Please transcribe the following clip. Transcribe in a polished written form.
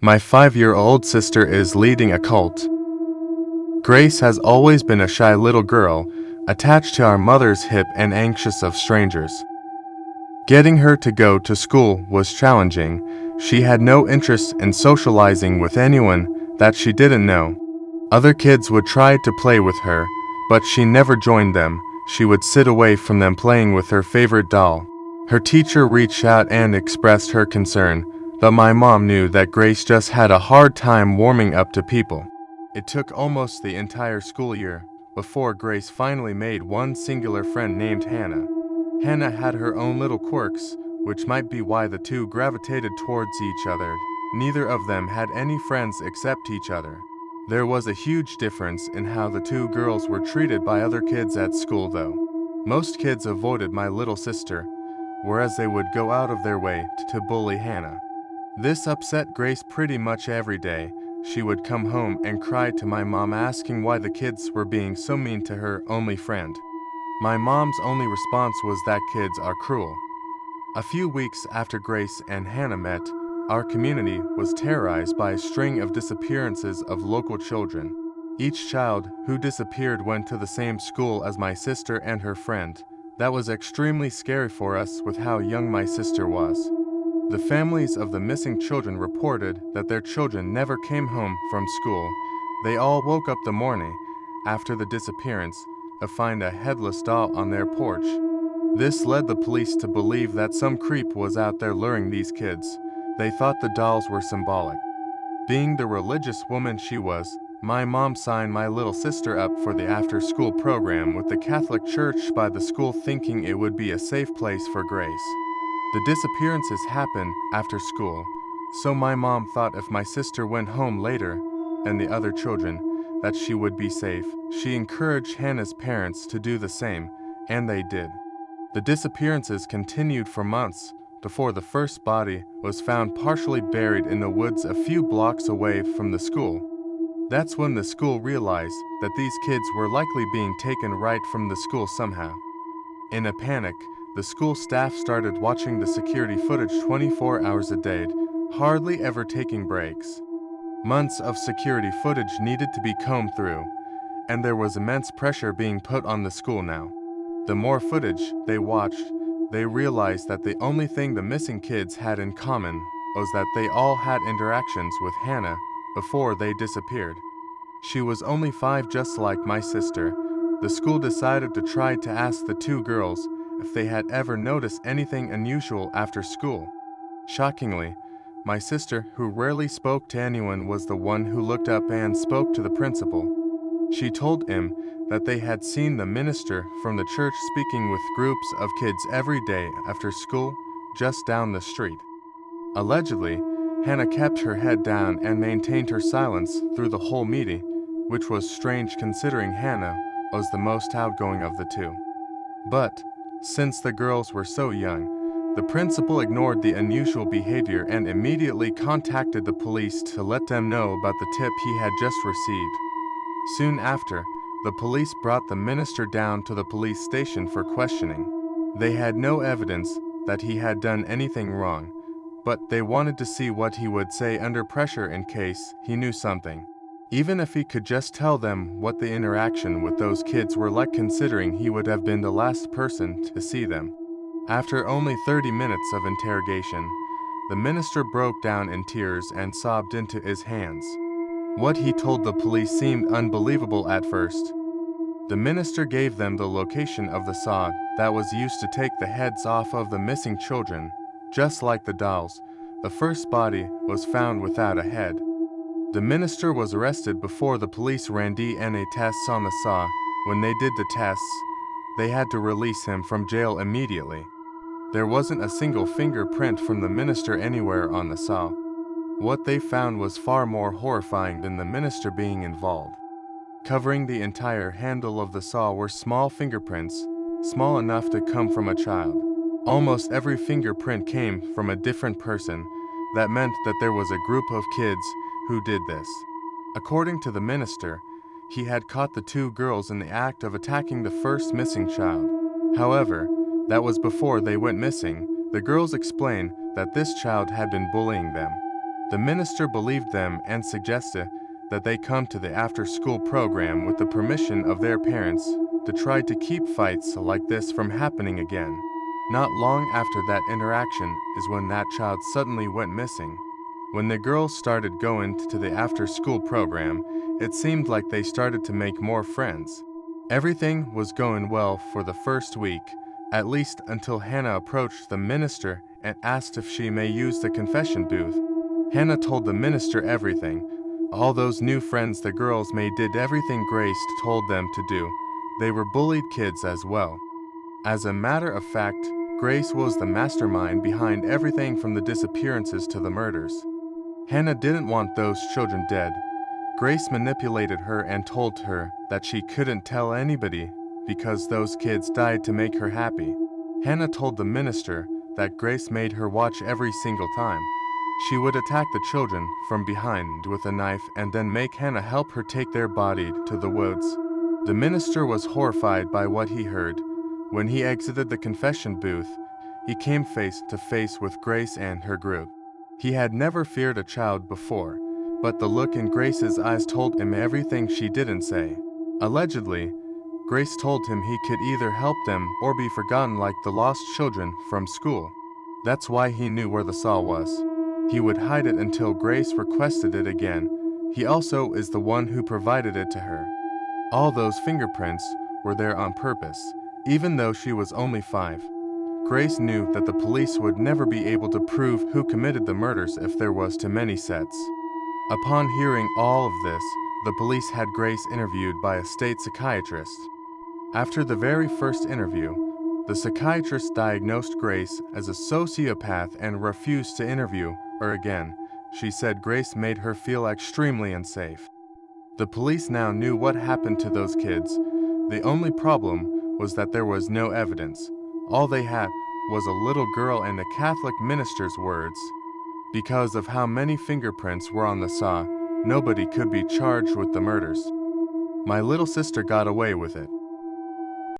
My 5-year-old sister is leading a cult. Grace has always been a shy little girl, attached to our mother's hip and anxious of strangers. Getting her to go to school was challenging. She had no interest in socializing with anyone that she didn't know. Other kids would try to play with her, but she never joined them. She would sit away from them playing with her favorite doll. Her teacher reached out and expressed her concern, but my mom knew that Grace just had a hard time warming up to people. It took almost the entire school year before Grace finally made one singular friend named Hannah. Hannah had her own little quirks, which might be why the two gravitated towards each other. Neither of them had any friends except each other. There was a huge difference in how the two girls were treated by other kids at school though. Most kids avoided my little sister, whereas they would go out of their way to bully Hannah. This upset Grace pretty much every day. She would come home and cry to my mom asking why the kids were being so mean to her only friend. My mom's only response was that kids are cruel. A few weeks after Grace and Hannah met, our community was terrorized by a string of disappearances of local children. Each child who disappeared went to the same school as my sister and her friend. That was extremely scary for us with how young my sister was. The families of the missing children reported that their children never came home from school. They all woke up the morning after the disappearance to find a headless doll on their porch. This led the police to believe that some creep was out there luring these kids. They thought the dolls were symbolic. Being the religious woman she was, my mom signed my little sister up for the after-school program with the Catholic Church by the school, thinking it would be a safe place for Grace. The disappearances happened after school, so my mom thought if my sister went home later and the other children, that she would be safe. She encouraged Hannah's parents to do the same, and they did. The disappearances continued for months before the first body was found partially buried in the woods a few blocks away from the school. That's when the school realized that these kids were likely being taken right from the school somehow. In a panic, the school staff started watching the security footage 24 hours a day, hardly ever taking breaks. Months of security footage needed to be combed through, and there was immense pressure being put on the school now. The more footage they watched, they realized that the only thing the missing kids had in common was that they all had interactions with Hannah before they disappeared. She was only 5, just like my sister. The school decided to try to ask the two girls if they had ever noticed anything unusual after school. Shockingly, my sister, who rarely spoke to anyone, was the one who looked up and spoke to the principal. She told him that they had seen the minister from the church speaking with groups of kids every day after school just down the street. Allegedly, Hannah kept her head down and maintained her silence through the whole meeting, which was strange considering Hannah was the most outgoing of the two. But, since the girls were so young, the principal ignored the unusual behavior and immediately contacted the police to let them know about the tip he had just received. Soon after, the police brought the minister down to the police station for questioning. They had no evidence that he had done anything wrong, but they wanted to see what he would say under pressure in case he knew something. Even if he could just tell them what the interaction with those kids were like, considering he would have been the last person to see them. After only 30 minutes of interrogation, the minister broke down in tears and sobbed into his hands. What he told the police seemed unbelievable at first. The minister gave them the location of the saw that was used to take the heads off of the missing children. Just like the dolls, the first body was found without a head. The minister was arrested before the police ran DNA tests on the saw. When they did the tests, they had to release him from jail immediately. There wasn't a single fingerprint from the minister anywhere on the saw. What they found was far more horrifying than the minister being involved. Covering the entire handle of the saw were small fingerprints, small enough to come from a child. Almost every fingerprint came from a different person. That meant that there was a group of kids who did this. According to the minister, he had caught the two girls in the act of attacking the first missing child. However, that was before they went missing. The girls explained that this child had been bullying them. The minister believed them and suggested that they come to the after-school program with the permission of their parents to try to keep fights like this from happening again. Not long after that interaction is when that child suddenly went missing. When the girls started going to the after-school program, it seemed like they started to make more friends. Everything was going well for the first week, at least until Hannah approached the minister and asked if she may use the confession booth. Hannah told the minister everything. All those new friends the girls made did everything Grace told them to do. They were bullied kids as well. As a matter of fact, Grace was the mastermind behind everything from the disappearances to the murders. Hannah didn't want those children dead. Grace manipulated her and told her that she couldn't tell anybody because those kids died to make her happy. Hannah told the minister that Grace made her watch every single time. She would attack the children from behind with a knife and then make Hannah help her take their body to the woods. The minister was horrified by what he heard. When he exited the confession booth, he came face to face with Grace and her group. He had never feared a child before, but the look in Grace's eyes told him everything she didn't say. Allegedly, Grace told him he could either help them or be forgotten like the lost children from school. That's why he knew where the saw was. He would hide it until Grace requested it again. He also is the one who provided it to her. All those fingerprints were there on purpose, even though she was only 5. Grace knew that the police would never be able to prove who committed the murders if there was too many sets. Upon hearing all of this, the police had Grace interviewed by a state psychiatrist. After the very first interview, the psychiatrist diagnosed Grace as a sociopath and refused to interview her again. She said Grace made her feel extremely unsafe. The police now knew what happened to those kids. The only problem was that there was no evidence. All they had was a little girl and a Catholic minister's words. Because of how many fingerprints were on the saw, nobody could be charged with the murders. My little sister got away with it.